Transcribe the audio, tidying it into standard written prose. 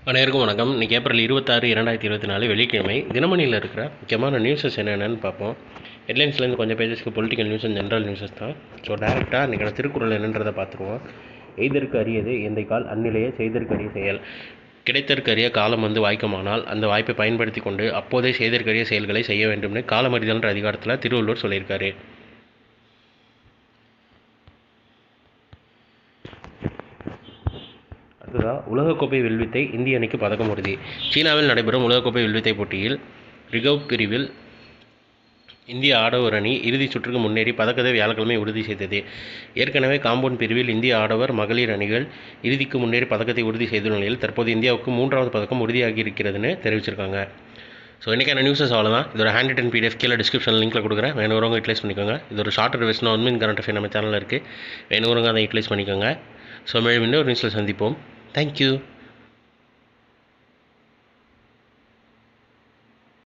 அனைவருக்கும் வணக்கம். இன்றைக்கி ஏப்ரல் 26, 2024 வெள்ளிக்கிழமை. தினமணியில் இருக்கிற முக்கியமான நியூஸஸ் என்னென்னு பார்ப்போம். ஹெட்லைன்ஸ்லேருந்து கொஞ்சம் பேஜஸ்க்கு political news and general newses தான். ஸோ டேரெக்டாக இன்றைக்கான திருக்குறள் என்னன்றதை பார்த்துருவோம். எய்தற்கு அரியது எந்தைக்கால் அந்நிலையே செய்தற்கு அரிய செயல். கிடைத்தற்கரிய காலம் வாய்க்குமானால் அந்த வாய்ப்பை பயன்படுத்தி கொண்டு அப்போதே செய்தற்கரிய செயல்களை செய்ய வேண்டும்னு காலமறிதல்ன்ற அதிகாரத்தில் திருவள்ளுவர் சொல்லியிருக்காரு. அடுத்ததாக உலகக்கோப்பை வில்வித்தை இந்திய அணிக்கு பதக்கம் உறுதி. சீனாவில் நடைபெறும் உலகக்கோப்பை வில்வித்தை போட்டியில் ரிகர்வ் பிரிவில் இந்திய ஆடவர் அணி இறுதிச் சுற்றுக்கு முன்னேறி பதக்கத்தை வியாழக்கிழமை உறுதி செய்தது. ஏற்கனவே காம்பவுண்ட் பிரிவில் இந்திய ஆடவர் மகளிர் அணிகள் இறுதிக்கு முன்னேறி பதக்கத்தை உறுதி செய்துள்ள நிலையில் தற்போது இந்தியாவுக்கு 3வது பதக்கம் உறுதியாகி இருக்கிறதுன்னு தெரிவிச்சிருக்காங்க. ஸோ இன்றைக்கான நியூஸஸ் அவ்வளோதான். இதோட ஹேண்ட் ரிட்டன் பிடிஎஃப் கீழே டிஸ்கிரிப்ஷன் லிங்க்கில் கொடுக்குறேன். வேணுங்கிறவங்க யூட்டிலைஸ் பண்ணிக்கோங்க. இது ஒரு shorter version one current affair நம்ம சேனலில் இருக்குது. வேணுங்கிறவங்க அதை யூட்டிலைஸ் பண்ணிக்கோங்க. ஸோ மேலும் இன்னொரு நியூஸில் சந்திப்போம். தேங்க்யூ.